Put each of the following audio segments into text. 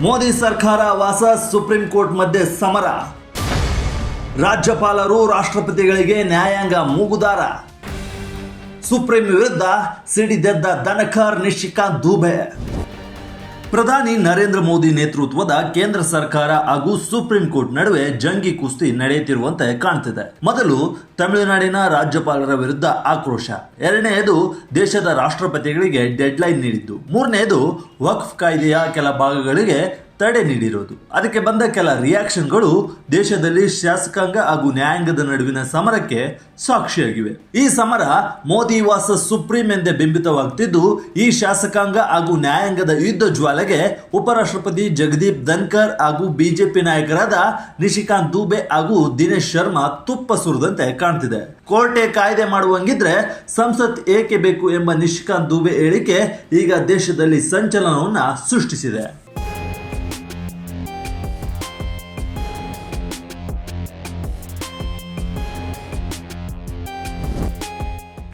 ಮೋದಿ ಸರ್ಕಾರ ವಾಸಸ್ supreme court ಮಧ್ಯೆ ಸಮರ. ರಾಜ್ಯಪಾಲರು ರಾಷ್ಟ್ರಪತಿಗಳಿಗೆ ನ್ಯಾಯಾಂಗ ಮೂಗುದಾರ. ಸುಪ್ರೀಂ ವಿರುದ್ಧ ಸಿಡಿದೆದ್ದ ಧನಕರ್ ನಿಶಿಕಾಂತ್ ದುಬೆ. ಪ್ರಧಾನಿ ನರೇಂದ್ರ ಮೋದಿ ನೇತೃತ್ವದ ಕೇಂದ್ರ ಸರ್ಕಾರ ಹಾಗೂ ಸುಪ್ರೀಂ ಕೋರ್ಟ್ ನಡುವೆ ಜಂಗಿ ಕುಸ್ತಿ ನಡೆಯುತ್ತಿರುವಂತೆ ಕಾಣ್ತಿದೆ. ಮೊದಲು ತಮಿಳುನಾಡಿನ ರಾಜ್ಯಪಾಲರ ವಿರುದ್ಧ ಆಕ್ರೋಶ, ಎರಡನೆಯದು ದೇಶದ ರಾಷ್ಟ್ರಪತಿಗಳಿಗೆ ಡೆಡ್ಲೈನ್ ನೀಡಿದ್ದು, ಮೂರನೆಯದು ವಕ್ಫ್ ಕಾಯ್ದೆಯ ಕೆಲ ಭಾಗಗಳಿಗೆ ತಡೆ ನೀಡಿರೋದು. ಅದಕ್ಕೆ ಬಂದ ಕೆಲ ರಿಯಾಕ್ಷನ್ಗಳು ದೇಶದಲ್ಲಿ ಶಾಸಕಾಂಗ ಹಾಗೂ ನ್ಯಾಯಾಂಗದ ನಡುವಿನ ಸಮರಕ್ಕೆ ಸಾಕ್ಷಿಯಾಗಿವೆ. ಈ ಸಮರ ಮೋದಿ ವಾಸಸ್ ಸುಪ್ರೀಂ ಎಂದೇ ಬಿಂಬಿತವಾಗುತ್ತಿದ್ದು, ಈ ಶಾಸಕಾಂಗ ಹಾಗೂ ನ್ಯಾಯಾಂಗದ ಯುದ್ಧ ಜ್ವಾಲೆಗೆ ಉಪರಾಷ್ಟ್ರಪತಿ ಜಗದೀಪ್ ಧನ್ಕರ್ ಹಾಗೂ ಬಿಜೆಪಿ ನಾಯಕರಾದ ನಿಶಿಕಾಂತ್ ದುಬೆ ಹಾಗೂ ದಿನೇಶ್ ಶರ್ಮಾ ತುಪ್ಪ ಸುರಿದಂತೆ ಕಾಣ್ತಿದೆ. ಕೋರ್ಟೆ ಕಾಯ್ದೆ ಮಾಡುವಂಗಿದ್ರೆ ಸಂಸತ್ ಏಕೆ ಬೇಕು ಎಂಬ ನಿಶಿಕಾಂತ್ ದುಬೆ ಹೇಳಿಕೆ ಈಗ ದೇಶದಲ್ಲಿ ಸಂಚಲನವನ್ನ ಸೃಷ್ಟಿಸಿದೆ.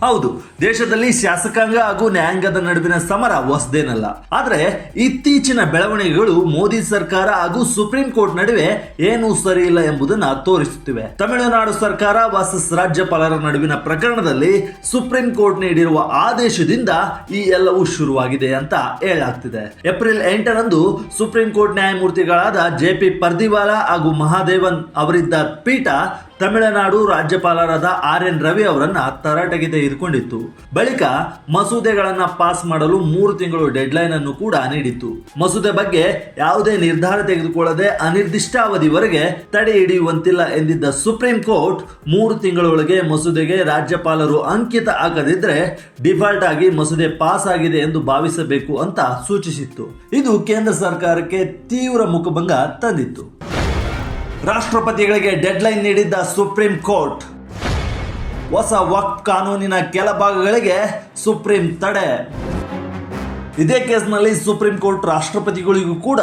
ಹೌದು, ದೇಶದಲ್ಲಿ ಶಾಸಕಾಂಗ ಹಾಗೂ ನ್ಯಾಯಾಂಗದ ನಡುವಿನ ಸಮರ ಹೊಸದೇನಲ್ಲ. ಆದರೆ ಇತ್ತೀಚಿನ ಬೆಳವಣಿಗೆಗಳು ಮೋದಿ ಸರ್ಕಾರ ಹಾಗೂ ಸುಪ್ರೀಂ ಕೋರ್ಟ್ ನಡುವೆ ಏನೂ ಸರಿ ಇಲ್ಲ ಎಂಬುದನ್ನು ತೋರಿಸುತ್ತಿವೆ. ತಮಿಳುನಾಡು ಸರ್ಕಾರ ವಾಸಸ್ ರಾಜ್ಯಪಾಲರ ನಡುವಿನ ಪ್ರಕರಣದಲ್ಲಿ ಸುಪ್ರೀಂ ಕೋರ್ಟ್ ನೀಡಿರುವ ಆದೇಶದಿಂದ ಈ ಎಲ್ಲವೂ ಶುರುವಾಗಿದೆ ಅಂತ ಹೇಳಲಾಗ್ತಿದೆ. ಏಪ್ರಿಲ್ 8ರಂದು ಸುಪ್ರೀಂ ಕೋರ್ಟ್ ನ್ಯಾಯಮೂರ್ತಿಗಳಾದ JP ಪರ್ದಿವಾಲಾ ಹಾಗೂ ಮಹಾದೇವನ್ ಅವರಿದ್ದ ಪೀಠ ತಮಿಳುನಾಡು ರಾಜ್ಯಪಾಲರಾದ RN ರವಿ ಅವರನ್ನ ತರಾಟೆಗೆ ತೆಗೆದುಕೊಂಡಿತ್ತು. ಬಳಿಕ ಮಸೂದೆಗಳನ್ನ ಪಾಸ್ ಮಾಡಲು 3 ತಿಂಗಳು ಡೆಡ್ಲೈನ್ ಅನ್ನು ಕೂಡ ನೀಡಿತ್ತು. ಮಸೂದೆ ಬಗ್ಗೆ ಯಾವುದೇ ನಿರ್ಧಾರ ತೆಗೆದುಕೊಳ್ಳದೆ ಅನಿರ್ದಿಷ್ಟಾವಧಿವರೆಗೆ ತಡೆ ಹಿಡಿಯುವಂತಿಲ್ಲ ಎಂದಿದ್ದ ಸುಪ್ರೀಂ ಕೋರ್ಟ್ 3 ತಿಂಗಳೊಳಗೆ ಮಸೂದೆಗೆ ರಾಜ್ಯಪಾಲರು ಅಂಕಿತ ಹಾಕದಿದ್ರೆ ಡಿಫಾಲ್ಟ್ ಆಗಿ ಮಸೂದೆ ಪಾಸ್ ಆಗಿದೆ ಎಂದು ಭಾವಿಸಬೇಕು ಅಂತ ಸೂಚಿಸಿತ್ತು. ಇದು ಕೇಂದ್ರ ಸರ್ಕಾರಕ್ಕೆ ತೀವ್ರ ಮುಖಭಂಗ ತಂದಿತ್ತು. ರಾಷ್ಟ್ರಪತಿಗಳಿಗೆ ಡೆಡ್ಲೈನ್ ನೀಡಿದ್ದ ಸುಪ್ರೀಂ ಕೋರ್ಟ್. ಹೊಸ ವಕ್ಫ್ ಕಾನೂನಿನ ಕೆಲ ಭಾಗಗಳಿಗೆ ಸುಪ್ರೀಂ ತಡೆ. ಇದೇ ಕೇಸ್ನಲ್ಲಿ ಸುಪ್ರೀಂ ಕೋರ್ಟ್ ರಾಷ್ಟ್ರಪತಿಗಳಿಗೂ ಕೂಡ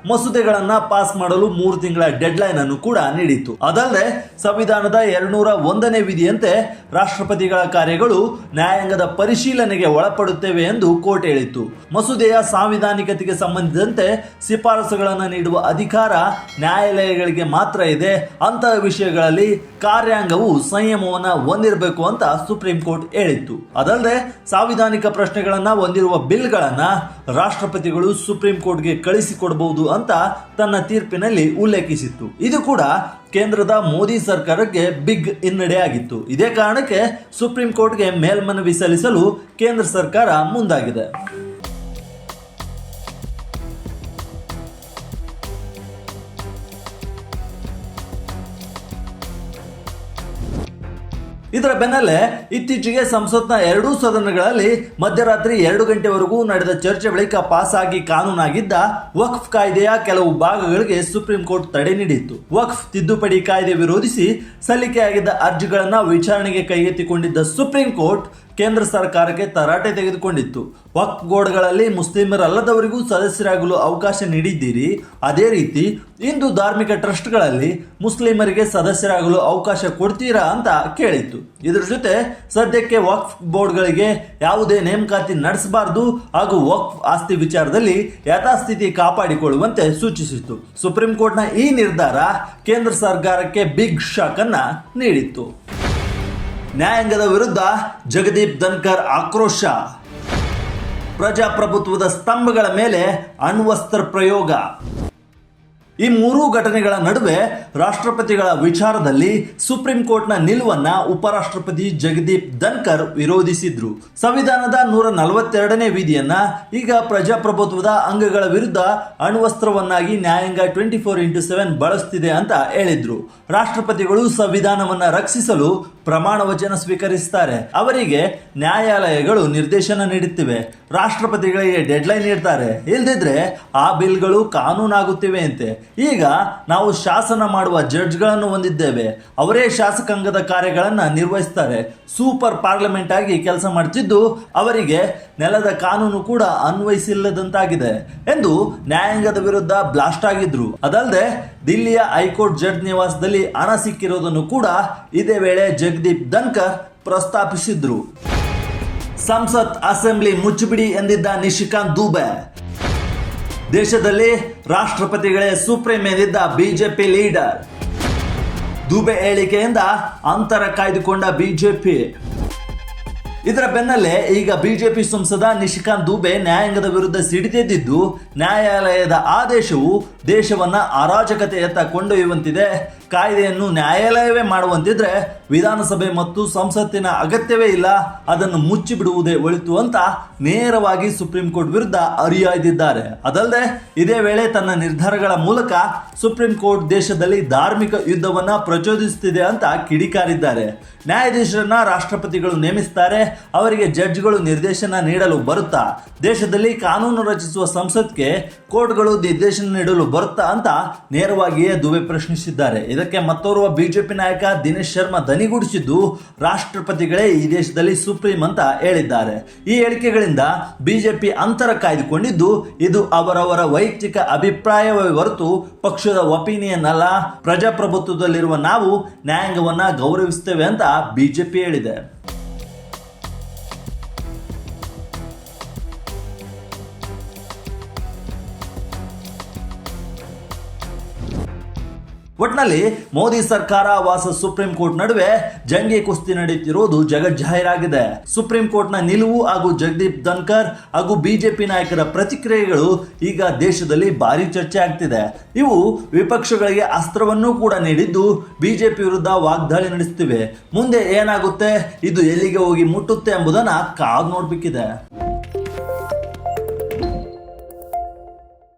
ಮಸೂದೆಗಳನ್ನ ಪಾಸ್ ಮಾಡಲು 3 ತಿಂಗಳ ಡೆಡ್ಲೈನ್ ಅನ್ನು ಕೂಡ ನೀಡಿತ್ತು. ಅದಲ್ಲದೆ ಸಂವಿಧಾನದ 201ನೇ ವಿಧಿಯಂತೆ ರಾಷ್ಟ್ರಪತಿಗಳ ಕಾರ್ಯಗಳು ನ್ಯಾಯಾಂಗದ ಪರಿಶೀಲನೆಗೆ ಒಳಪಡುತ್ತವೆ ಎಂದು ಕೋರ್ಟ್ ಹೇಳಿತ್ತು. ಮಸೂದೆಯ ಸಾಂವಿಧಾನಿಕತೆಗೆ ಸಂಬಂಧಿಸಿದಂತೆ ಶಿಫಾರಸುಗಳನ್ನು ನೀಡುವ ಅಧಿಕಾರ ನ್ಯಾಯಾಲಯಗಳಿಗೆ ಮಾತ್ರ ಇದೆ. ಅಂತಹ ವಿಷಯಗಳಲ್ಲಿ ಕಾರ್ಯಾಂಗವು ಸಂಯಮವನ್ನು ಹೊಂದಿರಬೇಕು ಅಂತ ಸುಪ್ರೀಂ ಕೋರ್ಟ್ ಹೇಳಿತ್ತು. ಅದಲ್ಲದೆ ಸಾಂವಿಧಾನಿಕ ಪ್ರಶ್ನೆಗಳನ್ನ ಹೊಂದಿರುವ ಬಿಲ್ಗಳನ್ನ ರಾಷ್ಟ್ರಪತಿಗಳು ಸುಪ್ರೀಂ ಕೋರ್ಟ್ಗೆ ಕಳಿಸಿಕೊಡಬಹುದು ಅಂತ ತನ್ನ ತೀರ್ಪಿನಲ್ಲಿ ಉಲ್ಲೇಖಿಸಿತ್ತು. ಇದು ಕೂಡ ಕೇಂದ್ರದ ಮೋದಿ ಸರ್ಕಾರಕ್ಕೆ ಬಿಗ್ ಹಿನ್ನಡೆ ಆಗಿತ್ತು. ಇದೇ ಕಾರಣಕ್ಕೆ ಸುಪ್ರೀಂ ಕೋರ್ಟ್ಗೆ ಮೇಲ್ಮನವಿ ಸಲ್ಲಿಸಲು ಕೇಂದ್ರ ಸರ್ಕಾರ ಮುಂದಾಗಿದೆ. ಇದರ ಬೆನ್ನಲ್ಲೇ ಇತ್ತೀಚೆಗೆ ಸಂಸತ್ನ 2 ಸದನಗಳಲ್ಲಿ ಮಧ್ಯರಾತ್ರಿ 2 ಗಂಟೆವರೆಗೂ ನಡೆದ ಚರ್ಚೆ ಬಳಿಕ ಪಾಸ್ ಆಗಿ ಕಾನೂನಾಗಿದ್ದ ವಕ್ಫ್ ಕಾಯ್ದೆಯ ಕೆಲವು ಭಾಗಗಳಿಗೆ ಸುಪ್ರೀಂ ಕೋರ್ಟ್ ತಡೆ ನೀಡಿತ್ತು. ವಕ್ಫ್ ತಿದ್ದುಪಡಿ ಕಾಯ್ದೆ ವಿರೋಧಿಸಿ ಸಲ್ಲಿಕೆಯಾಗಿದ್ದ ಅರ್ಜಿಗಳನ್ನು ವಿಚಾರಣೆಗೆ ಕೈಗೆತ್ತಿಕೊಂಡಿದ್ದ ಸುಪ್ರೀಂ ಕೋರ್ಟ್ ಕೇಂದ್ರ ಸರ್ಕಾರಕ್ಕೆ ತರಾಟೆ ತೆಗೆದುಕೊಂಡಿತ್ತು. ವಕ್ಫ್ ಬೋರ್ಡ್ಗಳಲ್ಲಿ ಮುಸ್ಲಿಮರಲ್ಲದವರಿಗೂ ಸದಸ್ಯರಾಗಲು ಅವಕಾಶ ನೀಡಿದ್ದೀರಿ, ಅದೇ ರೀತಿ ಹಿಂದೂ ಧಾರ್ಮಿಕ ಟ್ರಸ್ಟ್ಗಳಲ್ಲಿ ಮುಸ್ಲಿಮರಿಗೆ ಸದಸ್ಯರಾಗಲು ಅವಕಾಶ ಕೊಡ್ತೀರಾ ಅಂತ ಕೇಳಿತ್ತು. ಇದರ ಜೊತೆ ಸದ್ಯಕ್ಕೆ ವಕ್ಫ್ ಬೋರ್ಡ್ಗಳಿಗೆ ಯಾವುದೇ ನೇಮಕಾತಿ ನಡೆಸಬಾರದು ಹಾಗೂ ವಕ್ಫ್ ಆಸ್ತಿ ವಿಚಾರದಲ್ಲಿ ಯಥಾಸ್ಥಿತಿ ಕಾಪಾಡಿಕೊಳ್ಳುವಂತೆ ಸೂಚಿಸಿತ್ತು. ಸುಪ್ರೀಂ ಕೋರ್ಟ್ನ ಈ ನಿರ್ಧಾರ ಕೇಂದ್ರ ಸರ್ಕಾರಕ್ಕೆ ಬಿಗ್ ಶಾಕ್ ಅನ್ನ ನೀಡಿತ್ತು. ನ್ಯಾಯಾಂಗದ ವಿರುದ್ಧ ಜಗದೀಪ್ ಧನ್ಕರ್ ಆಕ್ರೋಶ. ಪ್ರಜಾಪ್ರಭುತ್ವದ ಸ್ತಂಭಗಳ ಮೇಲೆ ಅಣ್ವಸ್ತ್ರ ಪ್ರಯೋಗ. ಈ 3 ಘಟನೆಗಳ ನಡುವೆ ರಾಷ್ಟ್ರಪತಿಗಳ ವಿಚಾರದಲ್ಲಿ ಸುಪ್ರೀಂ ಕೋರ್ಟ್ನ ನಿಲುವನ್ನ ಉಪರಾಷ್ಟ್ರಪತಿ ಜಗದೀಪ್ ಧನ್ಕರ್ ವಿರೋಧಿಸಿದ್ರು. ಸಂವಿಧಾನದ 142ನೇ ವಿಧಿಯನ್ನ ಈಗ ಪ್ರಜಾಪ್ರಭುತ್ವದ ಅಂಗಗಳ ವಿರುದ್ಧ ಅಣ್ವಸ್ತ್ರವನ್ನಾಗಿ ನ್ಯಾಯಾಂಗ 24x7 ಬಳಸುತ್ತಿದೆ ಅಂತ ಹೇಳಿದ್ರು. ರಾಷ್ಟ್ರಪತಿಗಳು ಸಂವಿಧಾನವನ್ನ ರಕ್ಷಿಸಲು ಪ್ರಮಾಣ ವಚನ ಸ್ವೀಕರಿಸುತ್ತಾರೆ. ಅವರಿಗೆ ನ್ಯಾಯಾಲಯಗಳು ನಿರ್ದೇಶನ ನೀಡುತ್ತಿವೆ, ರಾಷ್ಟ್ರಪತಿಗಳಿಗೆ ಡೆಡ್ಲೈನ್ ನೀಡ್ತಾರೆ, ಇಲ್ದಿದ್ರೆ ಆ ಬಿಲ್ಗಳು ಕಾನೂನಾಗುತ್ತಿವೆ ಅಂತೆ. ಈಗ ನಾವು ಶಾಸನ ಮಾಡುವ ಜಡ್ಜ್ಗಳನ್ನು ಹೊಂದಿದ್ದೇವೆ, ಅವರೇ ಶಾಸಕಾಂಗದ ಕಾರ್ಯಗಳನ್ನು ನಿರ್ವಹಿಸ್ತಾರೆ, ಸೂಪರ್ ಪಾರ್ಲಿಮೆಂಟ್ ಆಗಿ ಕೆಲಸ ಮಾಡ್ತಿದ್ದು ಅವರಿಗೆ ನೆಲದ ಕಾನೂನು ಕೂಡ ಅನ್ವಯಿಸಿಲ್ಲದಂತಾಗಿದೆ ಎಂದು ನ್ಯಾಯಾಂಗದ ವಿರುದ್ಧ ಬ್ಲಾಸ್ಟ್ ಆಗಿದ್ರು. ಅದಲ್ಲದೆ ದಿಲ್ಲಿಯ ಹೈಕೋರ್ಟ್ ಜಡ್ಜ್ ನಿವಾಸದಲ್ಲಿ ಹಣ ಸಿಕ್ಕಿರೋದನ್ನು ಕೂಡ ಇದೇ ವೇಳೆ ಜಗದೀಪ್ ಧನ್ಕರ್ ಪ್ರಸ್ತಾಪಿಸಿದ್ರು. ಸಂಸತ್ ಅಸೆಂಬ್ಲಿ ಮುಚ್ಚಿಬಿಡಿ ಎಂದಿದ್ದ ನಿಶಿಕಾಂತ್ ದುಬೆ. ದೇಶದಲ್ಲಿ ರಾಷ್ಟ್ರಪತಿಗಳೇ ಸುಪ್ರೀಂ ಎಂದಿದ್ದ ಬಿಜೆಪಿ ಲೀಡರ್. ದುಬೆ ಹೇಳಿಕೆಯಿಂದ ಅಂತರ ಕಾಯ್ದುಕೊಂಡ ಬಿಜೆಪಿ. ಇದರ ಬೆನ್ನಲ್ಲೇ ಈಗ ಬಿಜೆಪಿ ಸಂಸದ ನಿಶಿಕಾಂತ್ ದುಬೆ ನ್ಯಾಯಾಂಗದ ವಿರುದ್ಧ ಸಿಡಿದೆದ್ದಿದ್ದು, ನ್ಯಾಯಾಲಯದ ಆದೇಶವು ದೇಶವನ್ನ ಅರಾಜಕತೆಯತ್ತ ಕೊಂಡೊಯ್ಯುವಂತಿದೆ. ಕಾಯ್ದೆಯನ್ನು ನ್ಯಾಯಾಲಯವೇ ಮಾಡುವಂತಿದ್ರೆ ವಿಧಾನಸಭೆ ಮತ್ತು ಸಂಸತ್ತಿನ ಅಗತ್ಯವೇ ಇಲ್ಲ, ಅದನ್ನು ಮುಚ್ಚಿಬಿಡುವುದೇ ಒಳಿತು ಅಂತ ನೇರವಾಗಿ ಸುಪ್ರೀಂ ಕೋರ್ಟ್ ವಿರುದ್ಧ ಹರಿಹಾಯ್ದಿದ್ದಾರೆ. ಅದಲ್ಲದೆ ಇದೇ ವೇಳೆ ತನ್ನ ನಿರ್ಧಾರಗಳ ಮೂಲಕ ಸುಪ್ರೀಂ ಕೋರ್ಟ್ ದೇಶದಲ್ಲಿ ಧಾರ್ಮಿಕ ಯುದ್ಧವನ್ನ ಪ್ರಚೋದಿಸುತ್ತಿದೆ ಅಂತ ಕಿಡಿಕಾರಿದ್ದಾರೆ. ನ್ಯಾಯಾಧೀಶರನ್ನ ರಾಷ್ಟ್ರಪತಿಗಳು ನೇಮಿಸ್ತಾರೆ, ಅವರಿಗೆ ಜಡ್ಜ್ಗಳು ನಿರ್ದೇಶನ ನೀಡಲು ಬರುತ್ತಾ? ದೇಶದಲ್ಲಿ ಕಾನೂನು ರಚಿಸುವ ಸಂಸತ್ಗೆ ಕೋರ್ಟ್ಗಳು ನಿರ್ದೇಶನ ನೀಡಲು ಬರುತ್ತಾ ಅಂತ ನೇರವಾಗಿಯೇ ದುಬೆ ಪ್ರಶ್ನಿಸಿದ್ದಾರೆ. ಇದಕ್ಕೆ ಮತ್ತೋರ್ವ ಬಿಜೆಪಿ ನಾಯಕ ದಿನೇಶ್ ಶರ್ಮಾ ದನಿಗೂಡಿಸಿದ್ದು, ರಾಷ್ಟ್ರಪತಿಗಳೇ ಈ ದೇಶದಲ್ಲಿ ಸುಪ್ರೀಂ ಅಂತ ಹೇಳಿದ್ದಾರೆ. ಈ ಹೇಳಿಕೆಗಳಿಂದ ಬಿಜೆಪಿ ಅಂತರ ಕಾಯ್ದುಕೊಂಡಿದ್ದು, ಇದು ಅವರವರ ವೈಯಕ್ತಿಕ ಅಭಿಪ್ರಾಯವೇ ಹೊರತು ಪಕ್ಷದ ಒಪಿನಿಯನ್ ಅಲ್ಲ. ಪ್ರಜಾಪ್ರಭುತ್ವದಲ್ಲಿರುವ ನಾವು ನ್ಯಾಯಾಂಗವನ್ನ ಗೌರವಿಸುತ್ತೇವೆ ಅಂತ ಬಿಜೆಪಿ ಹೇಳಿದೆ. ಒಟ್ನಲ್ಲಿ ಮೋದಿ ಸರ್ಕಾರ ವಾಸ ಸುಪ್ರೀಂ ಕೋರ್ಟ್ ನಡುವೆ ಜಂಗಿ ಕುಸ್ತಿ ನಡೆಯುತ್ತಿರುವುದು ಜಗಜ್ಜಾಹೀರಾಗಿದೆ. ಸುಪ್ರೀಂ ಕೋರ್ಟ್ನ ನಿಲುವು ಹಾಗೂ ಜಗದೀಪ್ ಧನ್ಕರ್ ಹಾಗೂ ಬಿಜೆಪಿ ನಾಯಕರ ಪ್ರತಿಕ್ರಿಯೆಗಳು ಈಗ ದೇಶದಲ್ಲಿ ಭಾರಿ ಚರ್ಚೆ ಆಗ್ತಿದೆ. ಇವು ವಿಪಕ್ಷಗಳಿಗೆ ಅಸ್ತ್ರವನ್ನೂ ಕೂಡ ನೀಡಿದ್ದು, ಬಿಜೆಪಿ ವಿರುದ್ಧ ವಾಗ್ದಾಳಿ ನಡೆಸುತ್ತಿವೆ. ಮುಂದೆ ಏನಾಗುತ್ತೆ, ಇದು ಎಲ್ಲಿಗೆ ಹೋಗಿ ಮುಟ್ಟುತ್ತೆ ಎಂಬುದನ್ನು ಕಾದು ನೋಡಬೇಕಿದೆ.